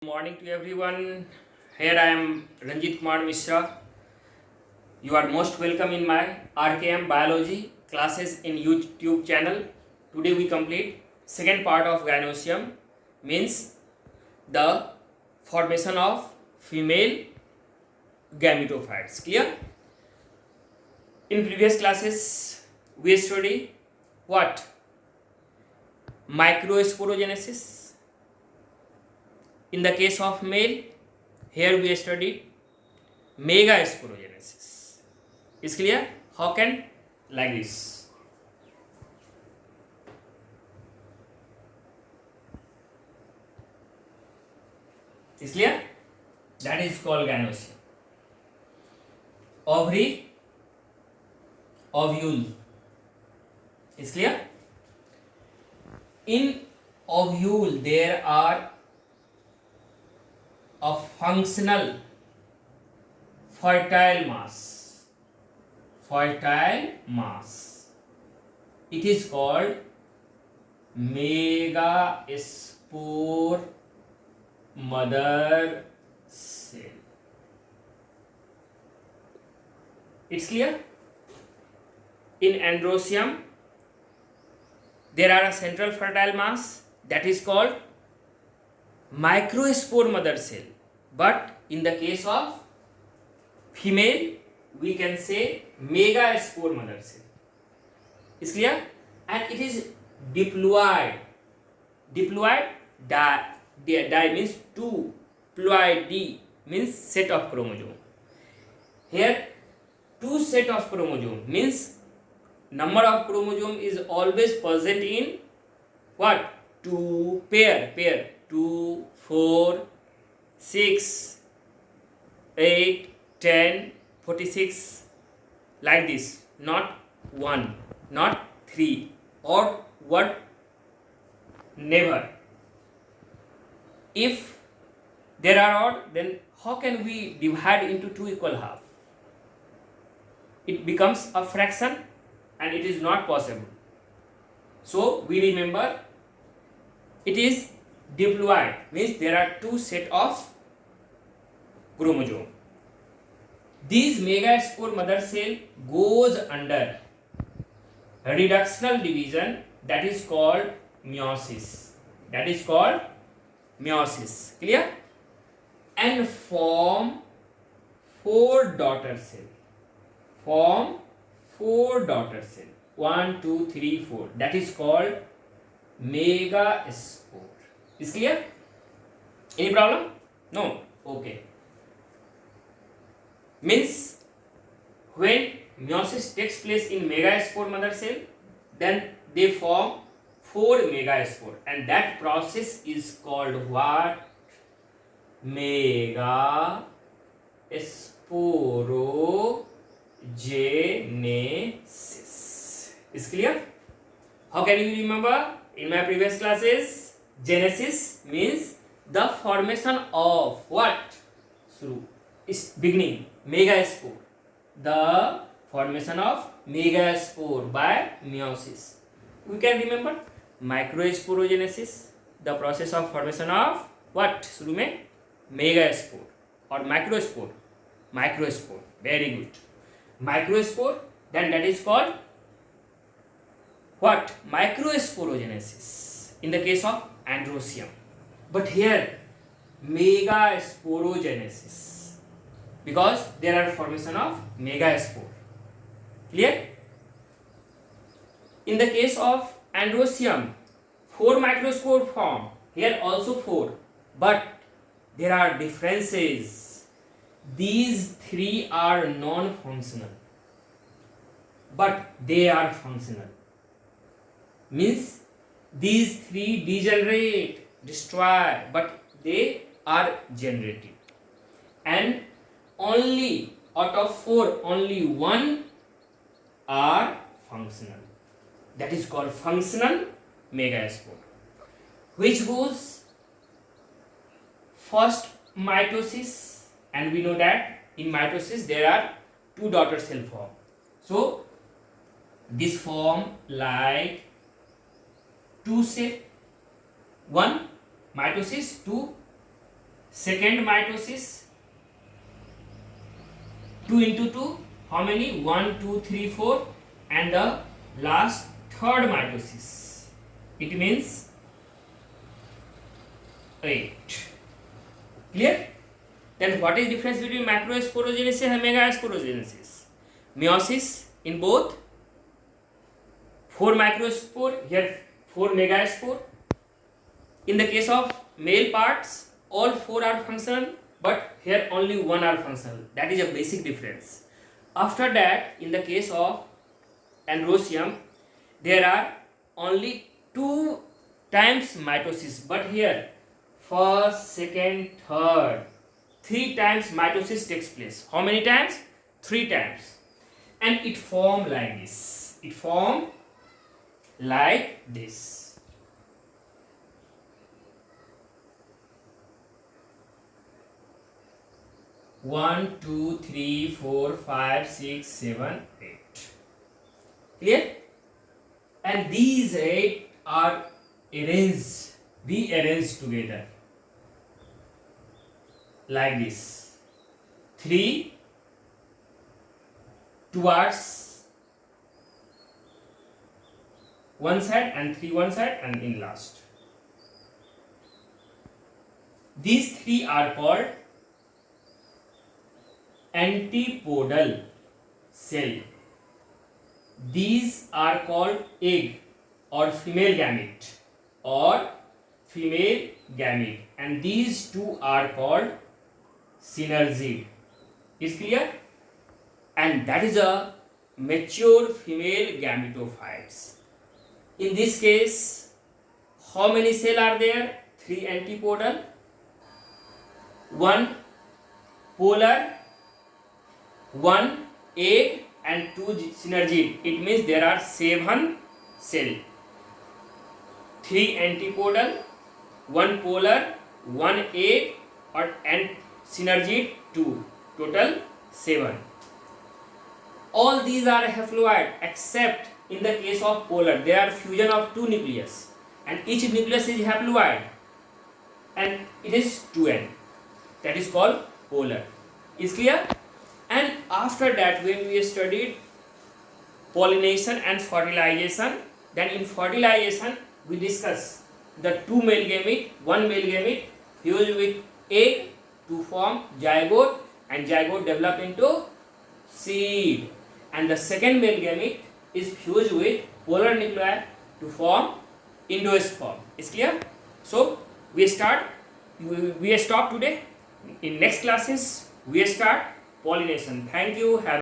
Good morning to everyone. Here I am Ranjit Kumar Mishra. You are most welcome in my RKM Biology classes in YouTube channel. Today we complete second part of gynosium, means the formation of female gametophytes. Clear? In previous classes we studied what? Microsporogenesis. In the case of male, here we studied megasporogenesis. Is clear? How can? Like this. Is clear? That is called gynosium. Ovary, ovule. Is clear? In ovule there are a functional fertile mass. It is called megaspore mother cell. It's clear? In androsium there are a central fertile mass that is called microspore mother cell, but in the case of female we can say megaspore mother cell. Is clear? And it is diploid. Di means two, ploidy means set of chromosome. Here two set of chromosome means number of chromosome is always present in what? Two pair 2, 4, 6, 8, 10, 46, like this. Not 1, not 3, or what? Never. If there are odd, then how can we divide into 2 equal half? It becomes a fraction and it is not possible. So we remember it is diploid, means there are two set of chromosome. This megaspore mother cell goes under reductional division, that is called meiosis. Clear? And form four daughter cell. 1, 2, 3, 4. That is called megaspore. Is clear? Any problem? No? Okay. Means when meiosis takes place in megaspore mother cell, then they form 4 megaspore, and that process is called what? Megasporogenesis. Is clear? How can you remember? In my previous classes, genesis means the formation of what? Through is beginning, megaspore. The formation of megaspore by meiosis. We can remember microsporogenesis, the process of formation of what? शुरू में megaspore or microspore. Very good. Microspore, then that is called what? Microsporogenesis in the case of androsium. But here megasporogenesis, because there are formation of megaspore. Clear? In the case of androsium, 4 microspore form. Here also 4, but there are differences. These 3 are non-functional, but they are functional. Means these 3 degenerate, destroy, but they are generative. And only out of 4, only 1 are functional. That is called functional megaspore, which goes first mitosis, and we know that in mitosis there are 2 daughter cell form. So this form like 2 cell, 1 mitosis, 2 Second mitosis, 2 into 2, how many? 1, 2, 3, 4, and the last third mitosis, it means 8. Clear? Then what is difference between macrosporogenesis and megasporogenesis? Meiosis in both, 4 microspore, here 4 megaspore. In the case of male parts, all 4 are functional, but here only 1 are functional. That is a basic difference. After that, in the case of androecium, there are only 2 times mitosis, but here first, second, third, 3 times mitosis takes place. How many times? 3 times. And it form like this. It form like this. One, two, three, 4, 5, 6, 7, 8. Clear? And these 8 are rearranged together like this. 3 towards one side and 3 one side and in last. These 3 are called antipodal cell. These are called egg or female gamete and these 2 are called synergid. Is clear? And that is a mature female gametophytes. In this case, how many cells are there? 3 antipodal, 1 polar, 1 egg and 2 synergid. It means there are 7 cells. 3 antipodal, 1 polar, 1 egg and synergid 2. Total 7. All these are haploid except in the case of polar. There are fusion of 2 nucleus and each nucleus is haploid and it is 2n. That is called polar. Is clear? And after that, when we studied pollination and fertilization, then in fertilization we discuss the 2 male gamete, 1 male gamete fused with egg to form zygote and zygote develop into seed, and the second male gamete is fused with polar nuclei to form endosperm. Is clear? So we stop today. In next classes we start pollination. Thank you. Have